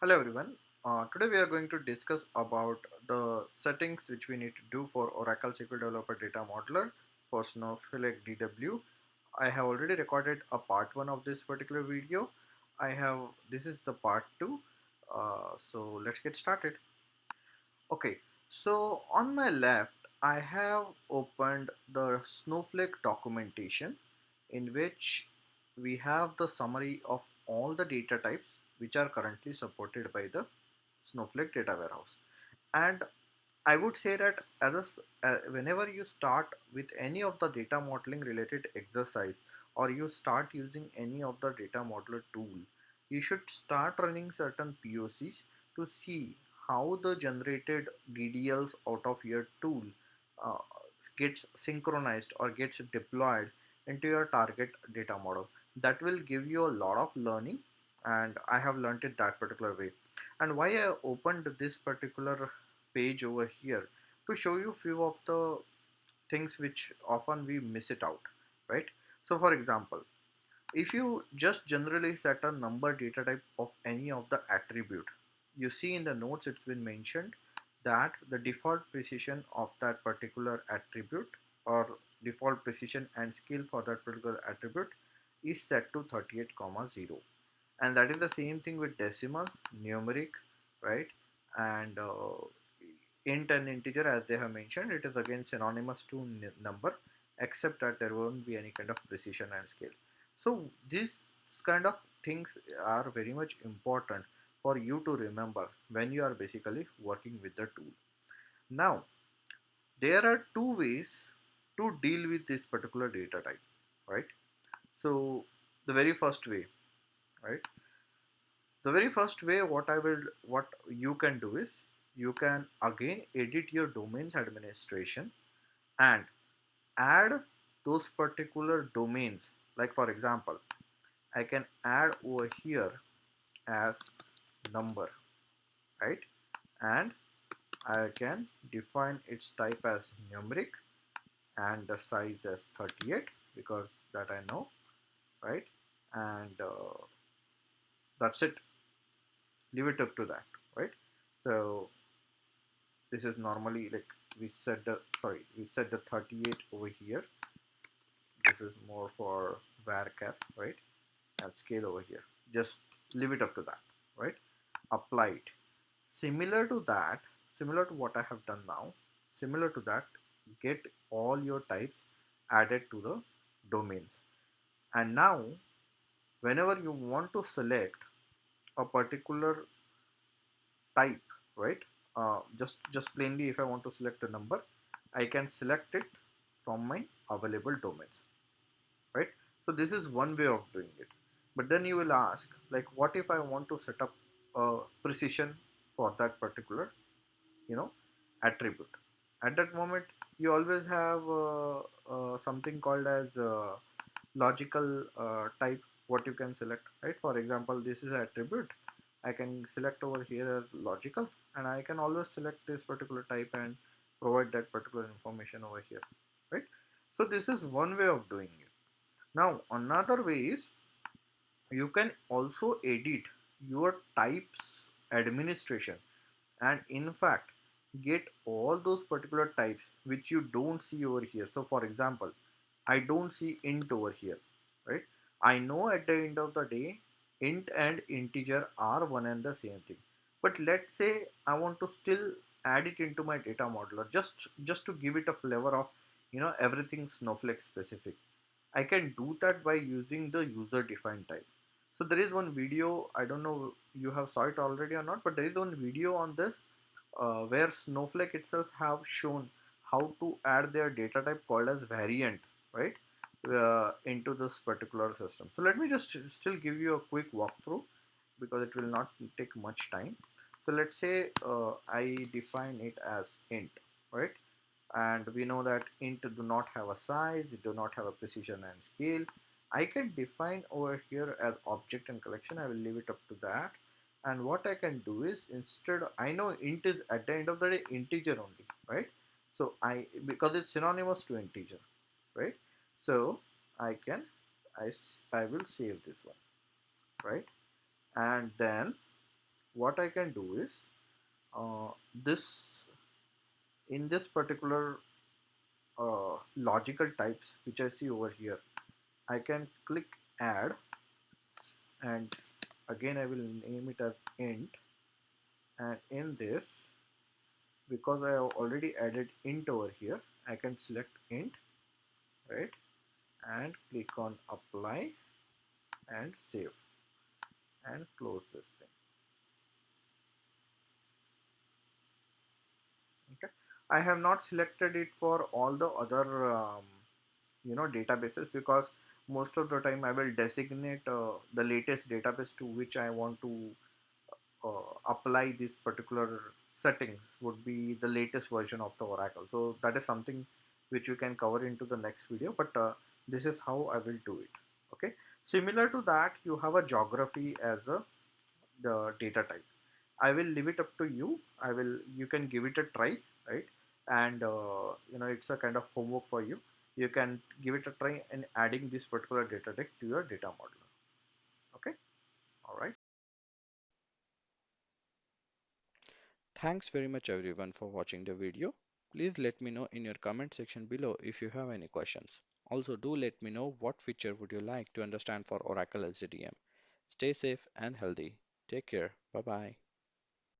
Hello everyone. Today we are going to discuss about the settings which we need to do for Oracle SQL Developer Data Modeler for Snowflake DW. I have already recorded a part 1 of this particular video. This is the part 2. So let's get started. Okay, so on my left I have opened the Snowflake documentation in which we have the summary of all the data types which are currently supported by the Snowflake data warehouse. And I would say that whenever you start with any of the data modeling related exercise or you start using any of the data modeler tool, you should start running certain POCs to see how the generated DDLs out of your tool uh, gets synchronized or gets deployed into your target data model. That will give you a lot of learning, and I have learned it that particular way. And why I opened this particular page over here to show you few of the things which often we miss it out, right? So for example, if you just generally set a number data type of any of the attribute, you see in the notes it's been mentioned that the default precision of that particular attribute or default precision and scale for that particular attribute is set to 38 comma 0, and that is the same thing with decimal, numeric, right? And int and integer, as they have mentioned, it is again synonymous to number, except that there won't be any kind of precision and scale. So these kind of things are very much important for you to remember when you are basically working with the tool. Now there are two ways to deal with this particular data type, right? So the very first way, right, the very first way what you can do is you can again edit your domains administration and add those particular domains. Like for example, I can add over here as number, right? And I can define its type as numeric and the size as 38 because that I know, right? And that's it. Leave it up to that, right? So this is normally like we set the 38 over here. This is more for varchar, right? And scale over here, just leave it up to that, right? Apply it. Similar to that, similar to what I have done now, similar to that, get all your types added to the domains. And now whenever you want to select a particular type, right? Just plainly, if I want to select a number, I can select it from my available domains, right? So this is one way of doing it. But then you will ask, like, what if I want to set up a precision for that particular, you know, attribute? At that moment, you always have something called as logical type what you can select, right? For example, this is an attribute. I can select over here as logical, and I can always select this particular type and provide that particular information over here, right? So this is one way of doing it. Now another way is you can also edit your types administration, and in fact get all those particular types which you don't see over here. So for example, I don't see int over here, right? I know at the end of the day int and integer are one and the same thing, but let's say I want to still add it into my data modeler, just to give it a flavor of everything Snowflake specific. I can do that by using the user defined type. So there is one video, I don't know you have saw it already or not, but there is one video on this where Snowflake itself have shown how to add their data type called as variant, right, into this particular system. So let me just still give you a quick walkthrough because it will not take much time. So let's say I define it as int, right? And we know that int do not have a size, it do not have a precision and scale. I can define over here as object and collection. I will leave it up to that. And what I can do is, instead, I know int is at the end of the day integer only, right? So because it's synonymous to integer, right? So I can I will save this one, right? And then what I can do is uh, this in this particular logical types which I see over here, I can click add, and again I will name it as int, and in this, because I have already added int over here, I can select int, right, and click on apply and save and close this thing. Okay, I have not selected it for all the other databases, because most of the time I will designate the latest database to which I want to apply this particular settings would be the latest version of the Oracle. So that is something which we can cover into the next video, but this is how I will do it. Okay, similar to that, you have a geography as a the data type. I will leave it up to you. You can give it a try, right? And it's a kind of homework for you. You can give it a try in adding this particular data type to your data modeler. Okay, all right. Thanks very much everyone for watching the video. Please let me know in your comment section below if you have any questions. Also do let me know what feature would you like to understand for Oracle SDDM. Stay safe and healthy. Take care. Bye bye.